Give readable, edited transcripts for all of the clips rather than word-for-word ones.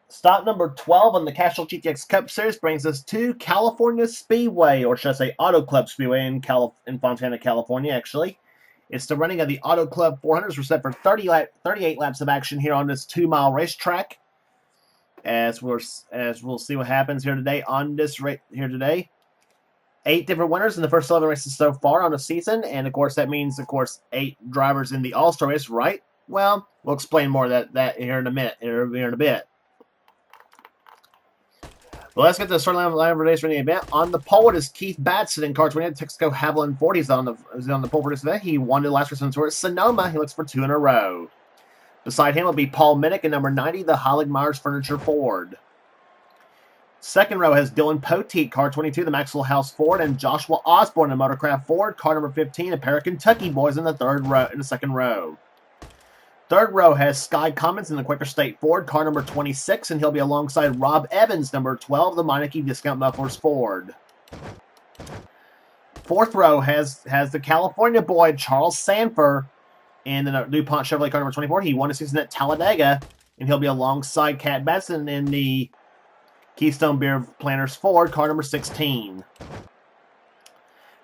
Stop number 12 on the Castrol GTX Cup Series brings us to California Speedway, or should I say Auto Club Speedway in Fontana, California, actually. It's the running of the Auto Club 400s. We're set for 38 laps of action here on this 2-mile racetrack. As we'll see what happens here today on this race here today. 8 different winners in the first 11 races so far on the season, and of course that means 8 drivers in the All-Star race, right? Well, we'll explain more of that here in a minute, here in a bit. Well, let's get to the starting line of today's running event. On the pole, it is Keith Batson in car 28, Texaco Haviland 40. He's on the pole for this event. He won the last race on the tour at Sonoma. He looks for 2 in a row. Beside him will be Paul Minnick in number 90, the Heilig Myers Furniture Ford. Second row has Dylan Poteet, car 22, the Maxwell House Ford, and Joshua Osborne, the Motorcraft Ford, car number 15, a pair of Kentucky boys in the second row. Third row has Sky Cummins in the Quaker State Ford, car number 26, and he'll be alongside Rob Evans, number 12, the Meineke Discount Mufflers Ford. Fourth row has the California boy, Charles Sanford, in the DuPont Chevrolet car number 24. He won the season at Talladega, and he'll be alongside Cat Benson in the Keystone Beer Planters Ford, car number 16.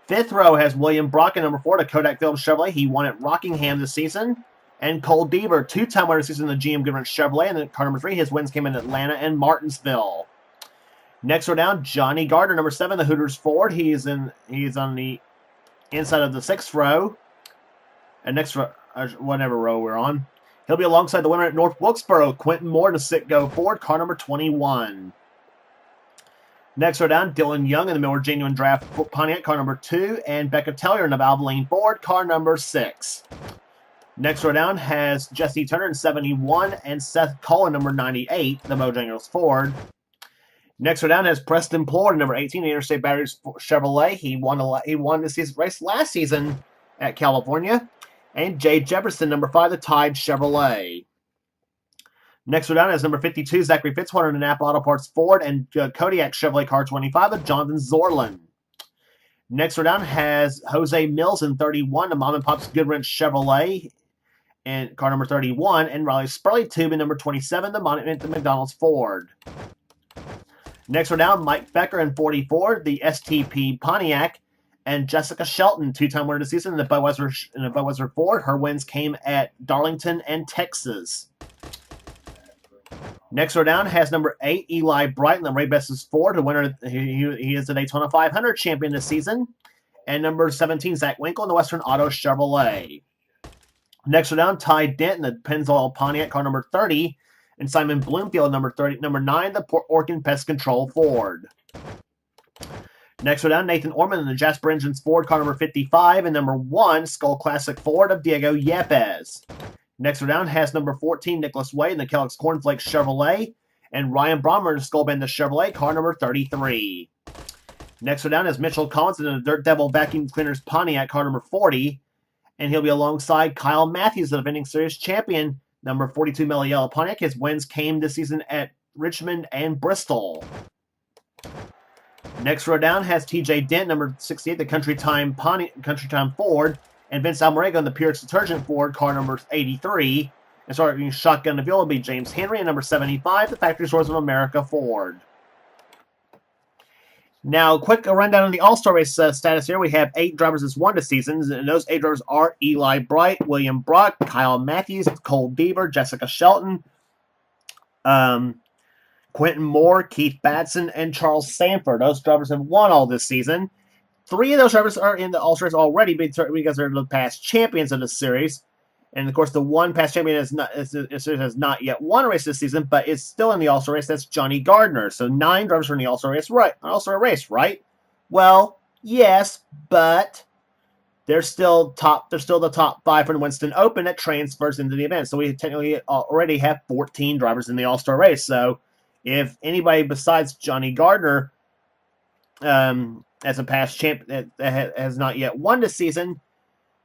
Fifth row has William Brock in number 4, the Kodak Phillips Chevrolet. He won at Rockingham this season. And Cole Deaver, 2-time winner this season in the GM Goodwrench Chevrolet. And then car number 3, his wins came in Atlanta and Martinsville. Next row down, Johnny Gardner, number 7, the Hooters Ford. He's on the inside of the 6th row. And next row, whatever row we're on, he'll be alongside the winner at North Wilkesboro, Quentin Moore, the Citgo Ford, car number 21. Next row down, Dylan Young in the Miller Genuine Draft Pontiac, car number 2, and Becca Tellier in the Valvoline Ford, car number 6. Next row down has Jesse Turner in 71 and Seth Cullen, number 98, the Bojangles Ford. Next row down has Preston Plord, number 18, the Interstate Batteries Chevrolet. He won this race last season at California. And Jay Jefferson, number 5, the Tide Chevrolet. Next row down has number 52, Zachary Fitzwater in the Napa Auto Parts Ford, and Kodiak Chevrolet car 25, the Jonathan Zorlin. Next row down has Jose Mills in 31, the Mom and Pop's Goodwrench Chevrolet, and car number 31, and Riley Spurley Tube in number 27, the McDonald's Ford. Next row down, Mike Becker in 44, the STP Pontiac, and Jessica Shelton, 2-time winner this season in the Budweiser Ford. Her wins came at Darlington and Texas. Next row down has number 8, Eli Brighton, the Ray Bess's Ford, the winner. He is the Daytona 500 champion this season. And number 17, Zach Winkle in the Western Auto Chevrolet. Next row down, Ty Dent in the Pennzoil Pontiac, car number 30, and Simon Bloomfield, number 9, the Port Orkin Pest Control Ford. Next row down, Nathan Orman in the Jasper Engines Ford, car number 55, and number 1, Skull Classic Ford of Diego Yepes. Next row down has number 14, Nicholas Wade in the Kellogg's Cornflakes Chevrolet, and Ryan Brommer in the Skull Bend Chevrolet, car number 33. Next row down is Mitchell Collins in the Dirt Devil Vacuum Cleaners Pontiac, car number 40, and he'll be alongside Kyle Matthews, the defending series champion, number 42 Mellow Yellow Pontiac. His wins came this season at Richmond and Bristol. Next row down has TJ Dent, number 68, the Country Time Ford, and Vince Almarego in the Pierce Detergent Ford, car number 83. And starting shotgun the field will be James Henry, and number 75, the Factory Stores of America Ford. Now, quick rundown on the All-Star Race status here. We have 8 drivers that's won this season, and those 8 drivers are Eli Bright, William Brock, Kyle Matthews, Cole Deaver, Jessica Shelton, Quentin Moore, Keith Batson, and Charles Sanford. Those drivers have won all this season. 3 of those drivers are in the All-Star Race already because they're the past champions of the series. And, of course, the one past champion has not yet won a race this season, but is still in the All-Star Race. That's Johnny Gardner. So 9 drivers are in the All-Star Race, right? Right? Well, yes, but they're still the top 5 from the Winston Open that transfers into the event. So we technically already have 14 drivers in the All-Star Race. So if anybody besides Johnny Gardner, as a past champ that has not yet won this season,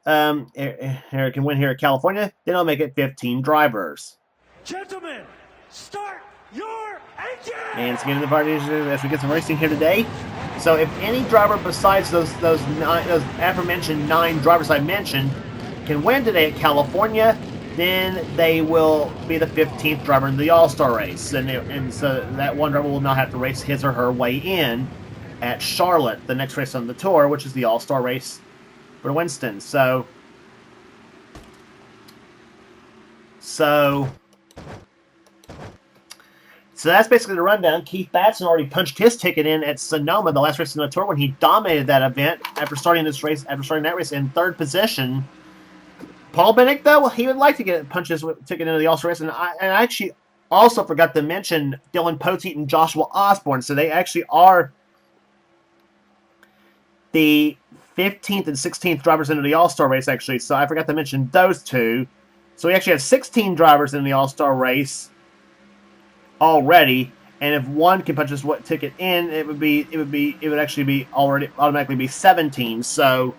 can win here at California, then I'll make it 15 drivers. Gentlemen, start your engine! And let's get into the party as we get some racing here today. So if any driver besides those aforementioned 9 drivers I mentioned can win today at California, then they will be the 15th driver in the All-Star race. And so that one driver will not have to race his or her way in at Charlotte, the next race on the tour, which is the All-Star race for Winston. So that's basically the rundown. Keith Batson already punched his ticket in at Sonoma, the last race on the tour, when he dominated that event after starting that race in third position. Paul Bennick, though, he would like to punch his ticket into the All-Star race, and I actually also forgot to mention Dylan Poteet and Joshua Osborne. So they actually are the 15th and 16th drivers into the All-Star race, actually. So I forgot to mention those two. So we actually have 16 drivers in the All-Star race already, and if one can punch his ticket in, it would actually be automatically be 17. So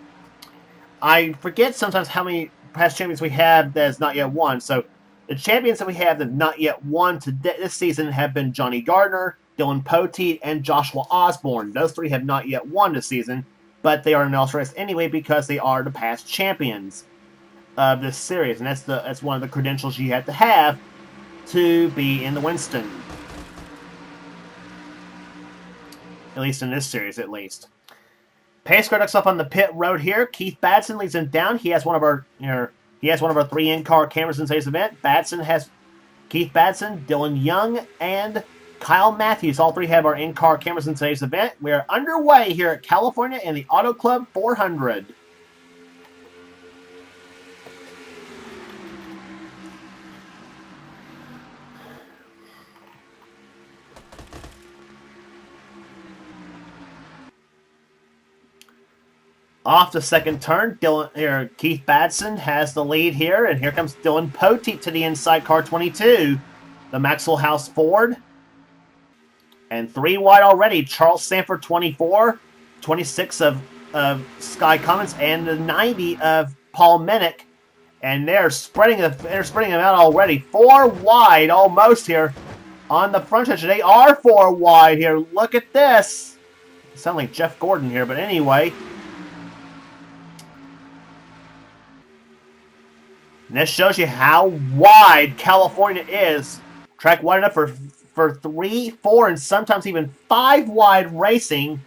I forget sometimes how many past champions we have that has not yet won. So the champions that we have that have not yet won this season have been Johnny Gardner, Dylan Poteet, and Joshua Osborne. Those three have not yet won this season, but they are in the All-Star race anyway because they are the past champions of this series, and that's one of the credentials you have to be in the Winston. At least in this series, at least. Pace car ducks up on the pit road here. Keith Batson leads him down. He has one of our three in-car cameras in today's event. Keith Batson, Dylan Young, and Kyle Matthews. All three have our in-car cameras in today's event. We are underway here at California in the Auto Club 400. Off the second turn, Keith Batson has the lead here, and here comes Dylan Poteet to the inside car 22, the Maxwell House Ford. And 3 wide already, Charles Sanford 24, 26 of Sky Cummins, and the 90 of Paul Minnick. And they're spreading them out already. 4 wide almost here on the front stretch. They are 4 wide here. Look at this. They sound like Jeff Gordon here, but anyway. And this shows you how wide California is. Track wide enough for 3, 4, and sometimes even 5 wide racing.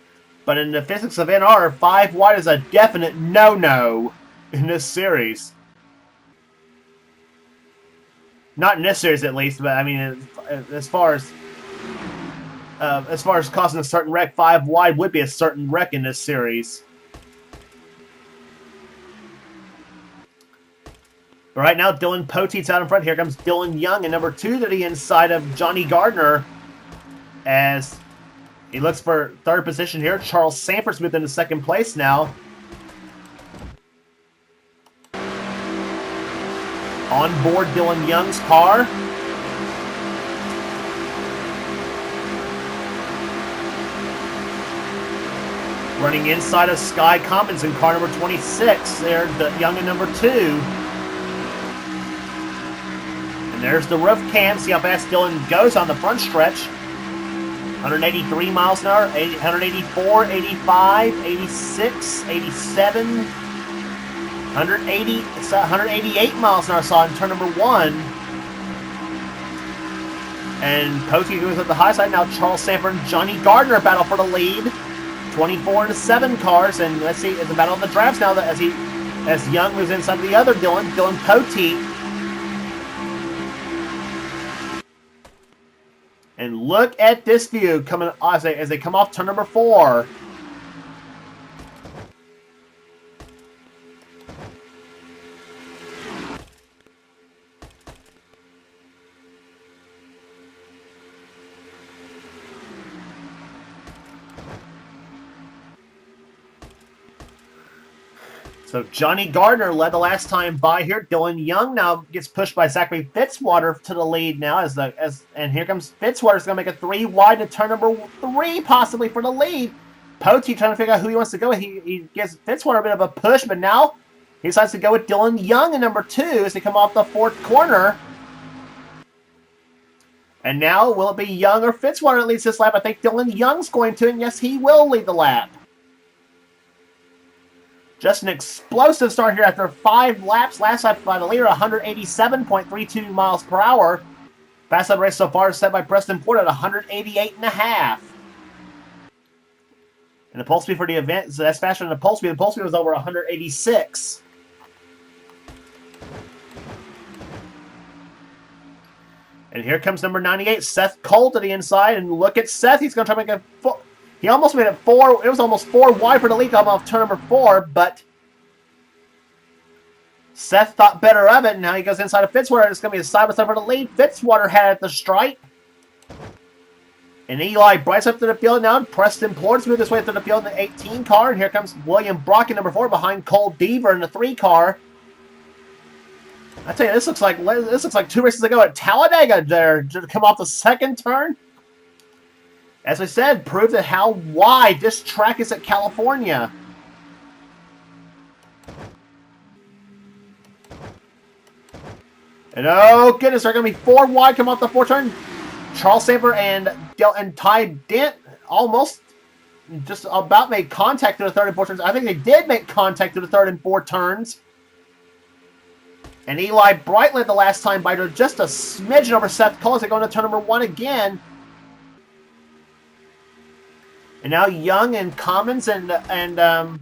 But in the physics of NR, 5 wide is a definite no-no in this series. Not in this series, at least, but I mean, as far as causing a certain wreck, 5 wide would be a certain wreck in this series. Right now, Dylan Poteet's out in front. Here comes Dylan Young in number 2 to the inside of Johnny Gardner as he looks for third position here. Charles Sanford's moved into second place now. On board Dylan Young's car. Running inside of Sky Cummins in car number 26. There, the Young in number 2. And there's the roof cam. See how fast Dylan goes on the front stretch. 183 miles an hour, 184, 85, 86, 87, 180, 188 miles an hour saw in turn number 1. And Poteet goes at the high side. Now Charles Sanford and Johnny Gardner battle for the lead. 24 to 7 cars. And let's see, it's a battle of the drafts now as Young moves inside the other Dylan Poteet. And look at this view coming as they come off turn number 4. So Johnny Gardner led the last time by here. Dylan Young now gets pushed by Zachary Fitzwater to the lead now and here comes Fitzwater's going to make a 3 wide to turn number 3 possibly for the lead. Poteet trying to figure out who he wants to go with. He gives Fitzwater a bit of a push, but now he decides to go with Dylan Young in number 2 as they come off the 4th corner. And now will it be Young or Fitzwater that leads this lap? I think Dylan Young's going to, and yes, he will lead the lap. Just an explosive start here after 5 laps. Last lap by the leader, 187.32 miles per hour. Fast lap race so far is set by Preston Port at 188.5. And the pole speed for the event, so that's faster than the pole speed. The pole speed was over 186. And here comes number 98, Seth Cole to the inside. And look at Seth. He's going to try to make a... He almost made it 4. It was almost 4 wide for the lead off turn number 4, but Seth thought better of it. And now he goes inside of Fitzwater. It's going to be a side-by-side for the lead. Fitzwater had at the stripe. And Eli Bryce up to the field now. Preston Plords moved this way through the field in the 18 car. And here comes William Brock in number 4 behind Cole Deaver in the 3 car. I tell you, this looks like 2 races ago at Talladega there to come off the second turn. As I said, proved that how wide this track is at California. And oh goodness, they're going to be 4 wide come off the 4th turn. Charles Samper and Ty Dent almost just about made contact through the 3rd and 4th turns. I think they did make contact through the 3rd and 4th turns. And Eli Bright led the last time by just a smidgen over Seth Cole as they go into turn number 1 again. And now Young and Commons and the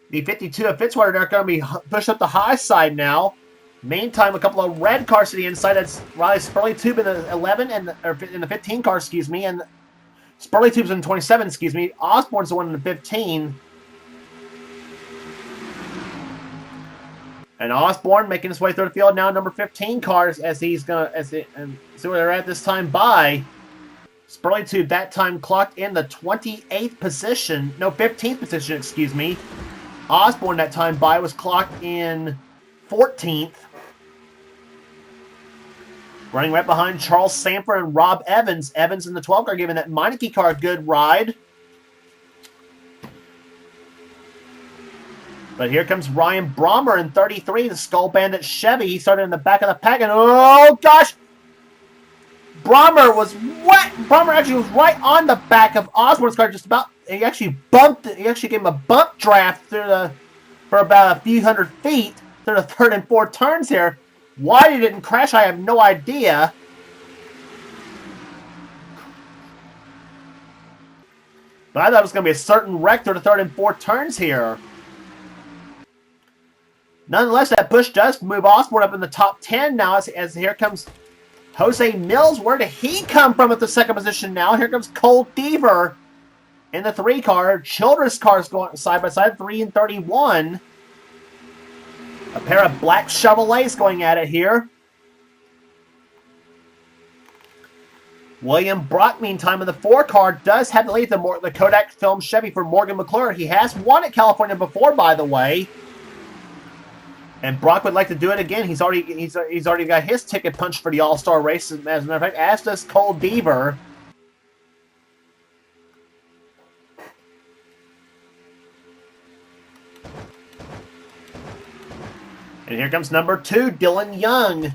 52 of Fitzwater are going to be pushed up the high side now. Meantime, a couple of red cars to the inside. That's Riley Spurley-Tube in the 11 and in the 15 car, excuse me, and Spurley-Tube's in the 27, excuse me. Osborne's the one in the 15. And Osborne making his way through the field now, number 15 cars as he's gonna see where they're at this time by. Spurley-Tube that time clocked in the 28th position, no 15th position, excuse me. Osborne that time by was clocked in 14th. Running right behind Charles Samper and Rob Evans. Evans in the 12 car giving that Meineke car a good ride. But here comes Ryan Brommer in 33, the Skull Bandit Chevy. He started in the back of the pack, and oh gosh! Brommer was wet. Brommer actually was right on the back of Osborne's car, just about. He actually bumped it. He actually gave him a bump draft for about a few hundred feet through the 3rd and 4th turns here. Why he didn't crash, I have no idea. But I thought it was going to be a certain wreck through the 3rd and 4th turns here. Nonetheless, that push does move Osborne up in the top 10 now as here comes Jose Mills. Where did he come from at the 2nd position now? Here comes Cole Deaver in the 3 car. Childress cars going side by side, 3 and 31. A pair of black Chevrolets going at it here. William Brock, meantime, in the 4 car, does have to lead the Kodak Film Chevy for Morgan McClure. He has won at California before, by the way. And Brock would like to do it again. He's already got his ticket punched for the All-Star race, as a matter of fact, as does Cole Deaver. And here comes number 2, Dylan Young.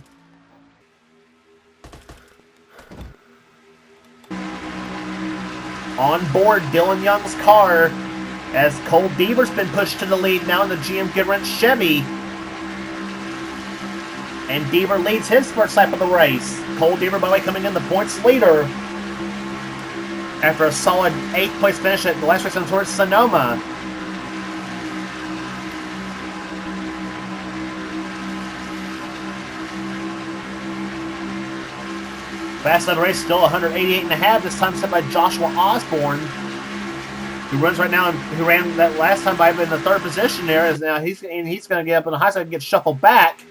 On board Dylan Young's car as Cole Deaver's been pushed to the lead now in the GM Goodwrench Chevy. And Deaver leads his first lap of the race. Cole Deaver, by the way, coming in the points leader after a solid 8th place finish at the last race on towards Sonoma. Fast lap race still 188.5. This time set by Joshua Osborne, who runs right now and who ran that last time by in the 3rd position there. Is now he's going to get up on the high side and get shuffled back.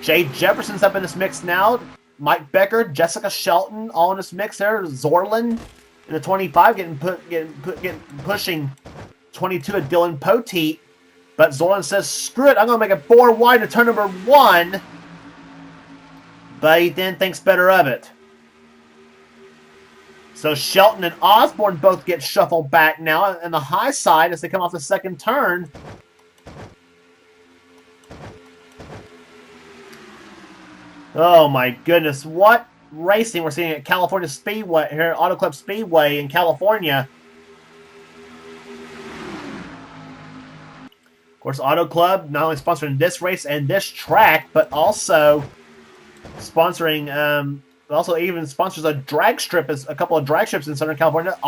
Jay Jefferson's up in this mix now. Mike Becker, Jessica Shelton, all in this mix there. Zorlin in the 25, pushing 22 at Dylan Poteet. But Zorlin says, "Screw it! I'm going to make it 4 wide to turn number 1." But he then thinks better of it. So Shelton and Osborne both get shuffled back now on the high side as they come off the 2nd turn. Oh my goodness, what racing we're seeing at California Speedway, here at Auto Club Speedway in California. course, Auto Club not only sponsoring this race and this track, but also sponsoring, also even sponsors a drag strip, a couple of drag strips in Southern California. The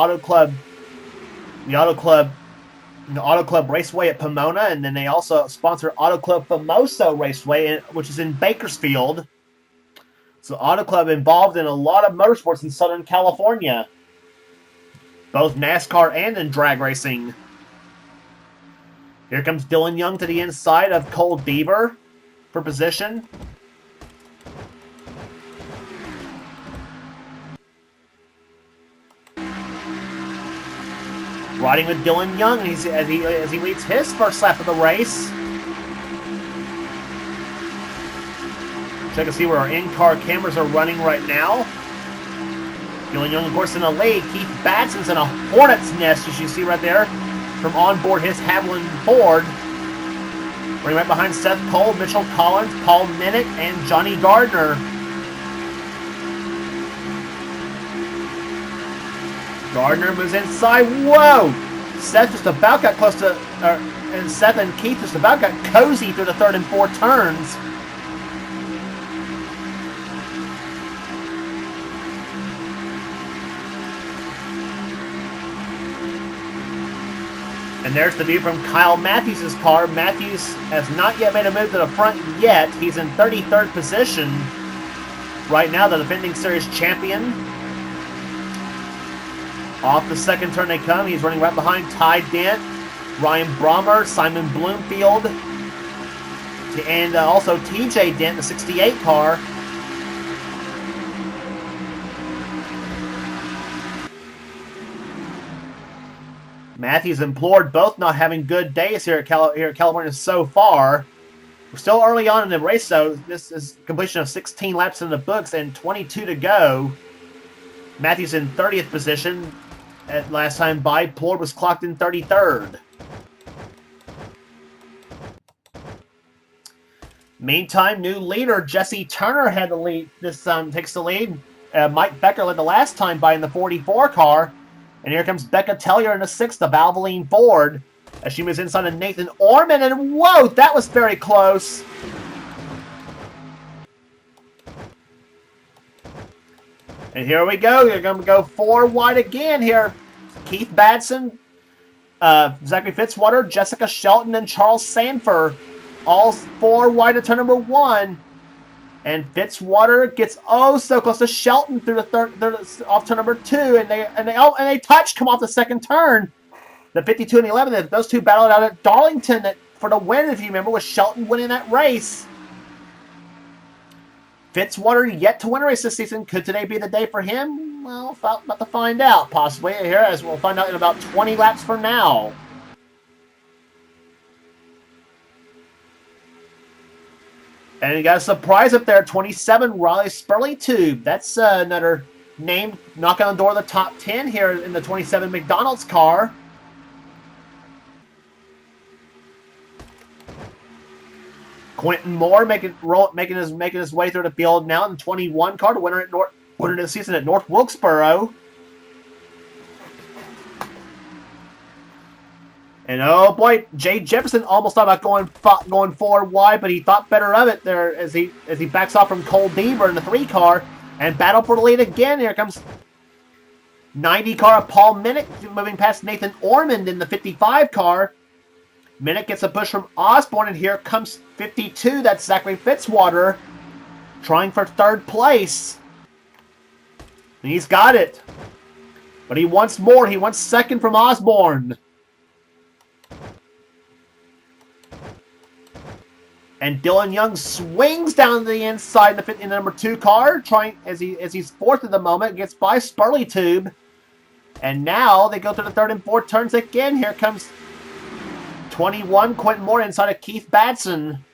Auto Club Raceway at Pomona, and then they also sponsor Auto Club Famoso Raceway, which is in Bakersfield. So Auto Club involved in a lot of motorsports in Southern California, both NASCAR and in drag racing. Here comes Dylan Young to the inside of Cole Deaver for position. Riding with Dylan Young as he leads his first lap of the race. Check and see where our in-car cameras are running right now. Dylan Young, of course, in the lead. Keith Batson's in a hornet's nest, as you see right there, from onboard his Haviland Ford. Running right behind Seth Cole, Mitchell Collins, Paul Minnick, and Johnny Gardner. Gardner moves inside. Whoa! Seth just about got close to, and Seth and Keith just about got cozy through the third and fourth turns. And there's the view from Kyle Matthews' car. Matthews has not yet made a move to the front yet. He's in 33rd position. Right now, the defending series champion. Off the second turn they come. He's running right behind Ty Dent, Ryan Brommer, Simon Bloomfield, and also TJ Dent, the 68 car. Matthews and Plord both not having good days here at California so far. We're still early on in the race, though. This is completion of 16 laps in the books and 22 to go. Matthews in 30th position at last time by. Plord was clocked in 33rd. Meantime, new leader Jesse Turner had the lead. This takes the lead. Mike Becker led the last time by in the 44 car. And here comes Becca Tellier in the 6th of Valvoline Ford as she moves inside of Nathan Orman. And whoa, that was very close. And here we go. You're going to go 4 wide again here. Keith Batson, Zachary Fitzwater, Jessica Shelton, and Charles Sanford. All 4 wide at turn number 1. And Fitzwater gets so close to Shelton through the third off turn number 2, and they touch come off the second turn. The 52 and 11, those two battled out at Darlington for the win, if you remember, with Shelton winning that race. Fitzwater yet to win a race this season. Could today be the day for him? Well, about to find out, possibly here, as we'll find out in about 20 laps from now. And you got a surprise up there, 27, Riley Spurley-Tube. That's another name knocking on the door of the top 10 here in the 27 McDonald's car. Quentin Moore making his way through the field now in the 21 car, the winner of the season at North Wilkesboro. And oh boy, Jay Jefferson almost thought about going 4 wide, but he thought better of it there as he backs off from Cole Deaver in the 3 car and battle for the lead again. Here comes 90 car of Paul Minnick moving past Nathan Ormond in the 55 car. Minnick gets a push from Osborne, and here comes 52. That's Zachary Fitzwater trying for 3rd place. And he's got it. But he wants more. He wants 2nd from Osborne. And Dylan Young swings down to the inside in the number 2 car, trying as he's 4th at the moment, gets by Spurley-Tube. And now they go to the 3rd and 4th turns again. Here comes 21, Quentin Moore inside of Keith Batson.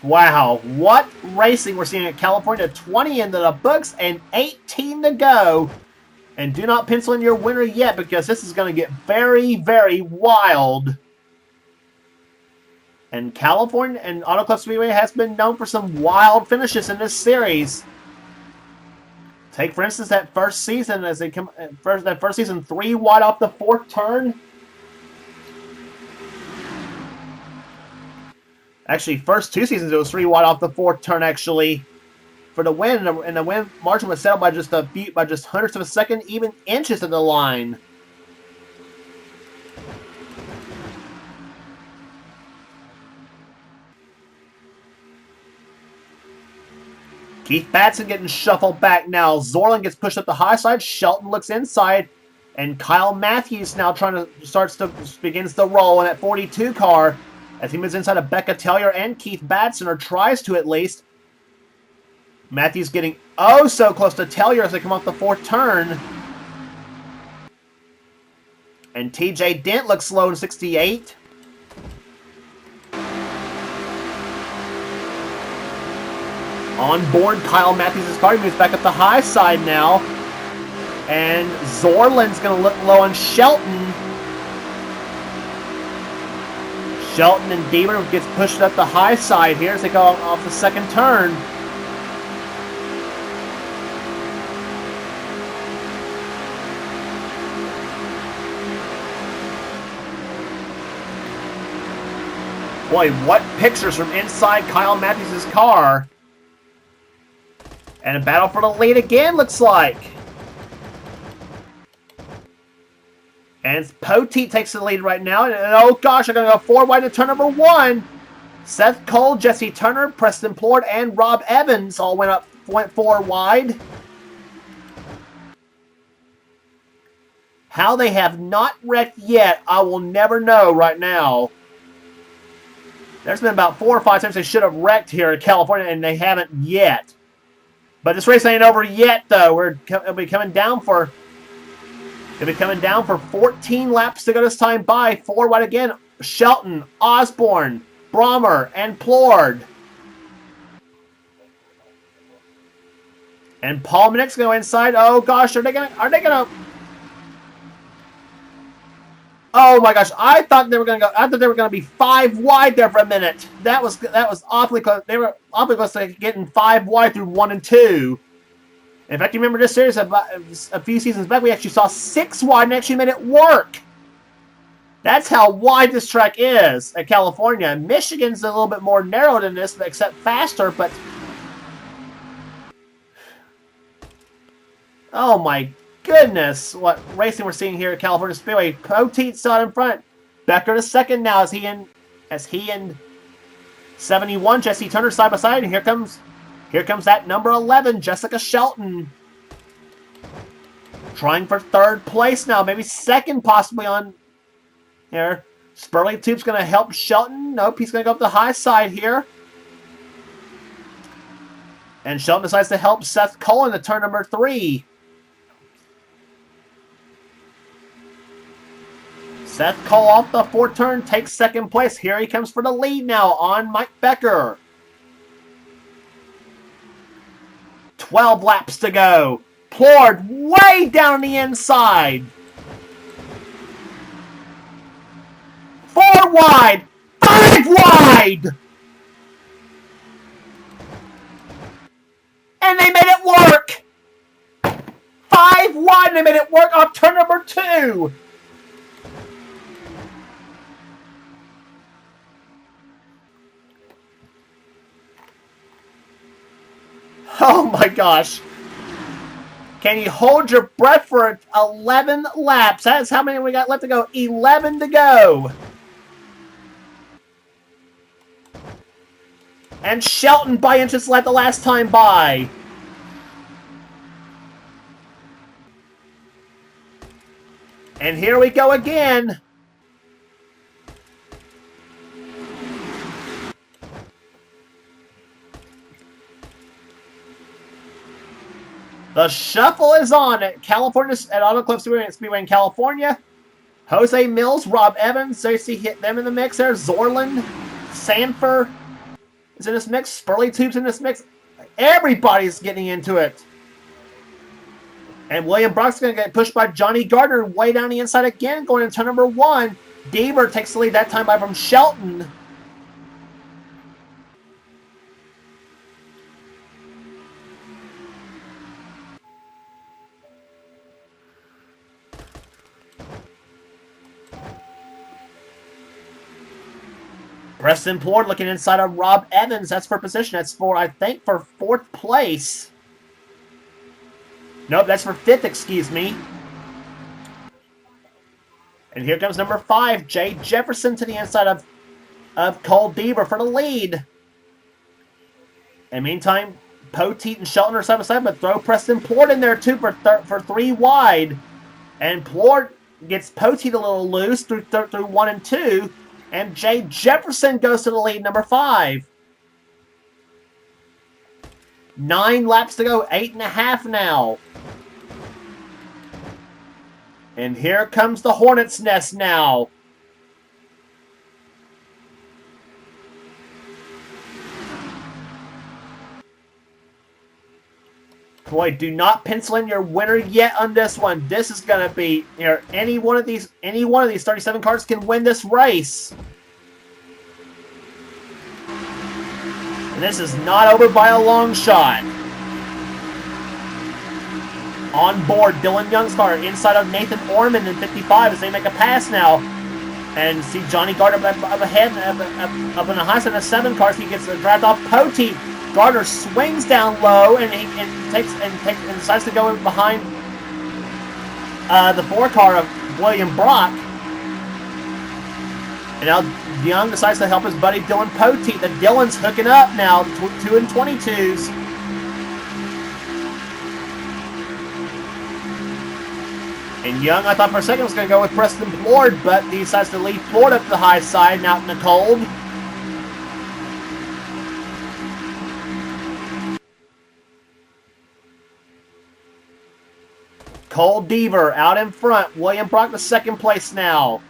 Wow, what racing we're seeing at California. 20 into the books and 18 to go. And do not pencil in your winner yet, because this is going to get very, very wild. And California and Auto Club Speedway has been known for some wild finishes in this series. Take, for instance, that first season as they come that first season 3 wide off the 4th turn. Actually, first 2 seasons it was 3 wide off the 4th turn actually for the win, and the win margin was settled by just hundredths of a second, even inches of the line. Keith Batson getting shuffled back now. Zorlin gets pushed up the high side. Shelton looks inside. And Kyle Matthews now begins the roll in that 42 car as he moves inside of Becca Tellier and Keith Batson, or tries to at least. Matthews getting oh so close to Tellier as they come off the 4th turn. And TJ Dent looks slow in 68. On board Kyle Matthews' car. He moves back up the high side now. And Zorlin's going to look low on Shelton. Shelton and Deaver gets pushed up the high side here as they go off the 2nd turn. Boy, what pictures from inside Kyle Matthews' car. And a battle for the lead again, looks like. And Poteet takes the lead right now. And oh gosh, they're going to go 4 wide to turn number 1. Seth Cole, Jesse Turner, Preston Plord, and Rob Evans all went 4 wide. How they have not wrecked yet, I will never know right now. There's been about 4 or 5 times they should have wrecked here in California, and they haven't yet. But this race ain't over yet, though. It'll be coming down for 14 laps to go this time by. 4 wide again. Shelton, Osborne, Brommer, and Plord. And Paul Minnick's going to go inside. Oh gosh, are they gonna? Oh my gosh, I thought they were gonna be 5 wide there for a minute. That was awfully close. They were awfully close to getting 5 wide through 1 and 2. In fact, you remember this series a few seasons back, we actually saw 6 wide and actually made it work. That's how wide this track is at California. Michigan's a little bit more narrow than this, except faster, but oh my goodness, what racing we're seeing here at California Speedway. Poteet still out in front. Becker to 2nd now as he and 71 Jesse Turner side by side, and here comes that number 11 Jessica Shelton, trying for 3rd place now, maybe 2nd possibly on here. Spurley Tube's going to help Shelton. Nope, he's going to go up the high side here. And Shelton decides to help Seth Cole in the turn number 3. Seth Cole off the 4th turn takes 2nd place. Here he comes for the lead now on Mike Becker. 12 laps to go. Plord way down on the inside. 4 wide. 5 wide. And they made it work. 5 wide and they made it work on turn number 2. Oh my gosh. Can you hold your breath for 11 laps? That's how many we got left to go. 11 to go. And Shelton by inches led the last time by. And here we go again. The shuffle is on at Auto Club Speedway in California. Jose Mills, Rob Evans, so you see hit them in the mix there. Zorland, Sanford is in this mix. Spurley Tube's in this mix. Everybody's getting into it. And William Brock's going to get pushed by Johnny Gardner way down the inside again, going into turn number 1. Deaver takes the lead that time by from Shelton. Preston Plord looking inside of Rob Evans. That's for position. That's for, I think, for 4th place. Nope, that's for 5th, excuse me. And here comes number 5, Jay Jefferson, to the inside of Cole Deaver for the lead. And meantime, Poteet and Shelton are side by side, but throw Preston Plord in there too for 3 wide. And Plord gets Poteet a little loose through 1 and 2. And Jay Jefferson goes to the lead, number 5. 9 laps to go, 8.5 now. And here comes the Hornet's Nest now. Boy, do not pencil in your winner yet on this one. This is going to be, you know, any one of these 37 cars can win this race. And this is not over by a long shot. On board, Dylan Young's car inside of Nathan Orman in 55 as they make a pass now. And see Johnny Gardner up ahead, up in the high side of 7 cars. He gets dragged off Poteet. Gardner swings down low and decides to go in behind the 4 car of William Brock. And now Young decides to help his buddy Dylan Poteet. The Dylan's hooking up now, 2 and 22s. And Young, I thought for a second was going to go with Preston Plord, but he decides to leave Plord up the high side and out in the cold. Cole Deaver out in front. William Brock the 2nd place now.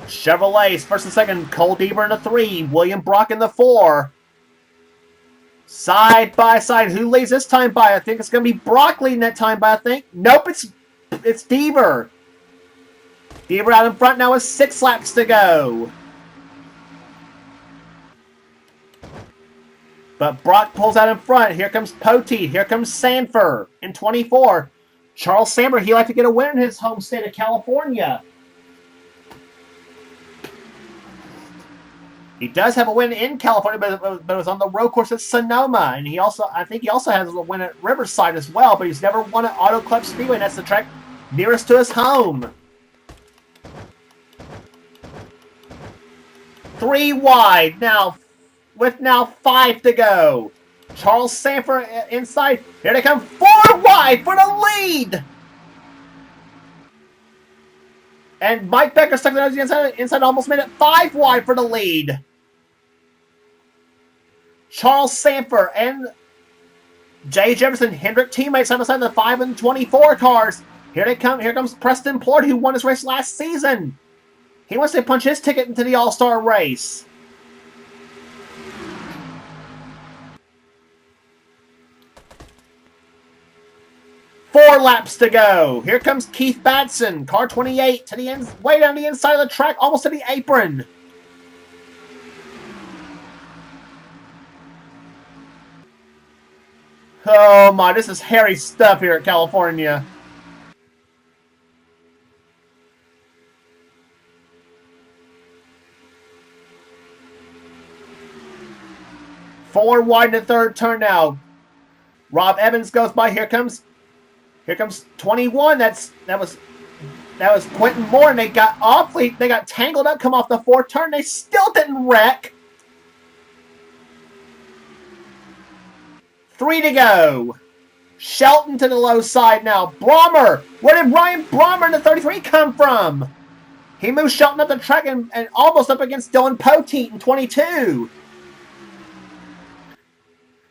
Chevrolets, 1st and 2nd. Cole Deaver in the 3. William Brock in the 4. Side by side. Who leads this time by? I think it's going to be Brock leading that time by, I think. Nope, it's Deaver. Deaver out in front now with 6 laps to go. But Brock pulls out in front. Here comes Poteet. Here comes Sanford in 24. Charles Samber, he'd like to get a win in his home state of California. He does have a win in California, but it was on the road course at Sonoma. And I think he also has a win at Riverside as well, but he's never won at Auto Club Speedway, and that's the track nearest to his home. 3 wide now, with now 5 to go. Charles Sanford inside. Here they come, 4 wide for the lead. And Mike Becker stuck the nose inside, almost made it 5 wide for the lead. Charles Sanford and Jay Jefferson, Hendrick teammates side by side the 5 and 24 cars. Here they come. Here comes Preston Plord, who won his race last season. He wants to punch his ticket into the All-Star race. Four laps to go. Here comes Keith Batson, car 28, to the end, way down the inside of the track, almost to the apron. Oh my, this is hairy stuff here at California. Four wide in the 3rd turn now. Rob Evans goes by. Here comes 21. That was Quentin Moore, and they got tangled up, come off the 4th turn. They still didn't wreck. 3 to go. Shelton to the low side now. Brommer. Where did Ryan Brommer in the 33 come from? He moves Shelton up the track and almost up against Dylan Poteet in 22.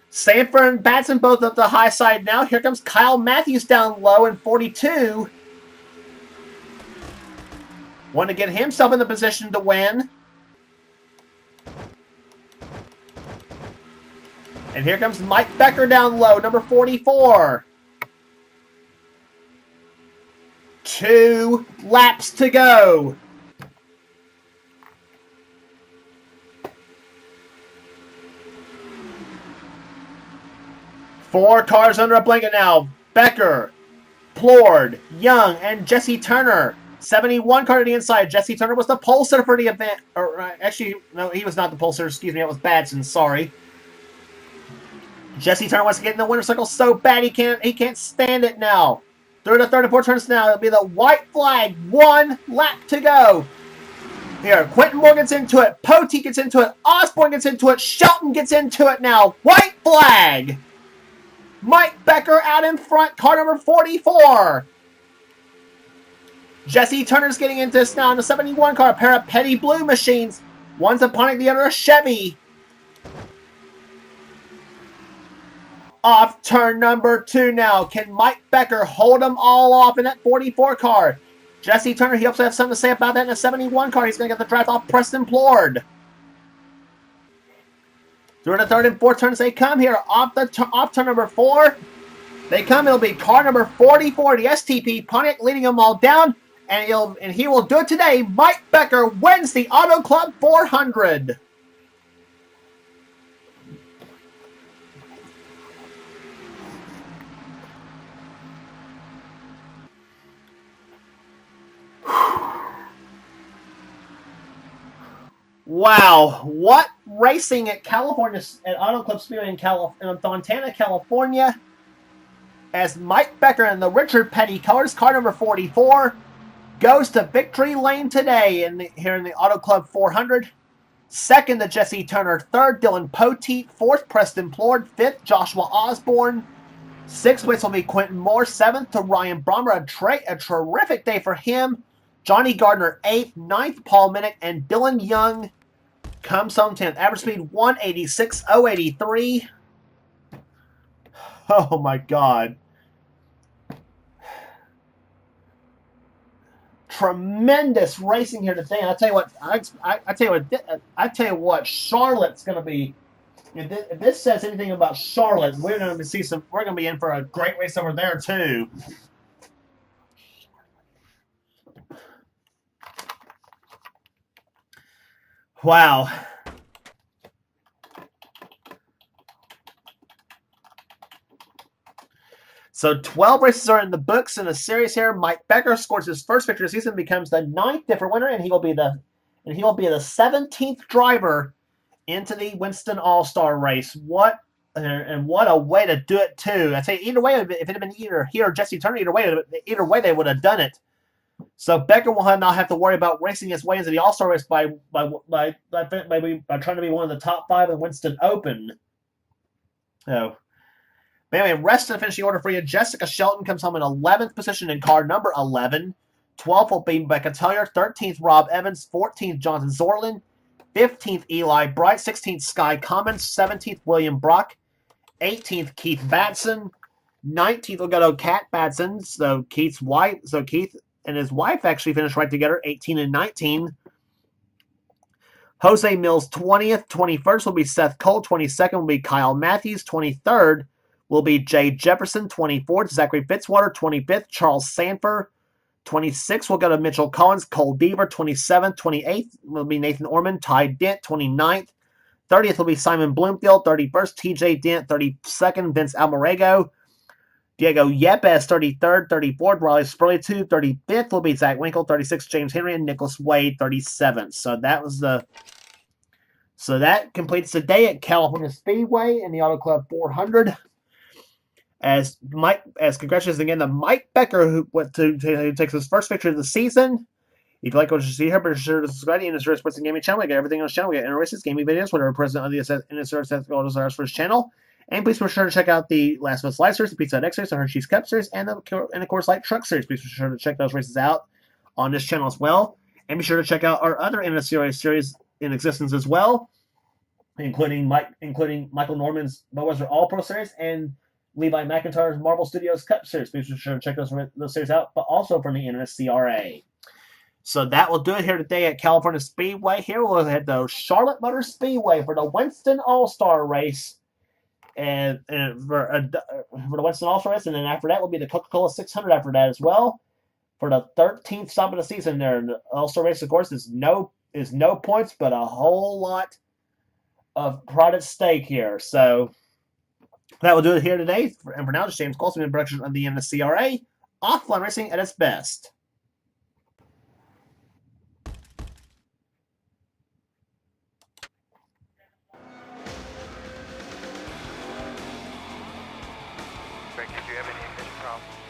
Sanford and Batson both up the high side now. Here comes Kyle Matthews down low in 42. Want to get himself in the position to win. And here comes Mike Becker down low, number 44. 2 laps to go. Four cars under a blanket now. Becker, Plord, Young, and Jesse Turner. 71 car to the inside. Jesse Turner was the pole sitter for the event. Or actually, no, he was not the pole sitter. Excuse me, that was Badson. Sorry. Jesse Turner wants to get in the winner's circle so bad he can't stand it now. Through the third and fourth turns now, it'll be the white flag. 1 lap to go. Here, Quentin Moore gets into it. Poteet gets into it. Osborne gets into it. Shelton gets into it now. White flag. Mike Becker out in front, car number 44. Jesse Turner's getting into this now in the 71 car. A pair of Petty Blue machines. One's a Pontiac, the other a Chevy. Off turn number 2 now. Can Mike Becker hold them all off in that 44 car? Jesse Turner, he hopes to have something to say about that in the 71 car. He's going to get the draft off Preston Plord. Through the third and fourth turns they come here. Off turn number 4. They come. It'll be car number 44, the STP Pontiac, leading them all down. And he will do it today. Mike Becker wins the Auto Club 400. Wow, what racing at California at Auto Club Speedway in Fontana, California, as Mike Becker in the Richard Petty colors, car number 44, goes to victory lane today here in the Auto Club 400. Second to Jesse Turner, third Dylan Poteet, fourth Preston Plord, fifth Joshua Osborne, sixth place will be Quentin Moore, seventh to Ryan Brommer, a terrific day for him. Johnny Gardner 8th, 9th Paul Minnick, and Dylan Young comes home 10th. Average speed 186.083. Oh my God. Tremendous racing here today. And I tell you what, Charlotte's going to be. If this says anything about Charlotte, we're going to be in for a great race over there too. Wow. So 12 races are in the books in the series here. Mike Becker scores his first victory of the season, becomes the 9th different winner, and he will be the 17th driver into the Winston All-Star race. What a way to do it too. I say either way, if it had been either he or Jesse Turner, either way they would have done it. So Becker will not have to worry about racing his way into the All-Star race by trying to be one of the top 5 in Winston Open. So, but anyway, rest of the finishing order for you. Jessica Shelton comes home in 11th position in car number 11. 12th will be Becca Tellier. 13th, Rob Evans. 14th, Jonathan Zorlin. 15th, Eli Bright. 16th, Sky Commons. 17th, William Brock. 18th, Keith Batson. 19th will go to Kat Batson. So Keith and his wife actually finished right together, 18 and 19. Jose Mills, 20th. 21st will be Seth Cole. 22nd will be Kyle Matthews. 23rd will be Jay Jefferson. 24th, Zachary Fitzwater. 25th, Charles Sanford. 26th will go to Mitchell Collins. Cole Deaver. 27th. 28th will be Nathan Orman. Ty Dent. 29th. 30th will be Simon Bloomfield. 31st, TJ Dent. 32nd, Vince Almarego. Diego Yepes, 33rd, 34th, Riley Spurley, 35th will be Zach Winkle, 36th, James Henry, and Nicholas Wade, 37th. So that completes the day at California Speedway in the Auto Club 400. As congratulations again to Mike Becker, who takes his first victory of the season. If you like what you see here, be sure to subscribe to the NNSCRA Sports and Gaming channel. We get everything on the channel. We get races, gaming videos, whatever president of the NNSCRA technical desires for his channel. And please be sure to check out the Last of Us Live Series, the Pizza Hut X Series, the Hershey's Cup Series, and of course, Light Truck Series. Please be sure to check those races out on this channel as well. And be sure to check out our other NNSCRA series in existence as well, including Michael Norman's Budweiser All-Pro Series and Levi McIntyre's Marvel Studios Cup Series. Please be sure to check those series out, but also from the NNSCRA. So that will do it here today at California Speedway. Here we'll head to Charlotte Motor Speedway for the Winston All-Star race. And for the Winston All-Star race, and then after that will be the Coca-Cola 600 after that as well. For the 13th stop of the season there. The All-Star race, of course, is no points, but a whole lot of pride at stake here. So that will do it here today. And for now, this is James Colson in production of the NNSCRA offline racing at its best. Greg, did you have any ignition problems?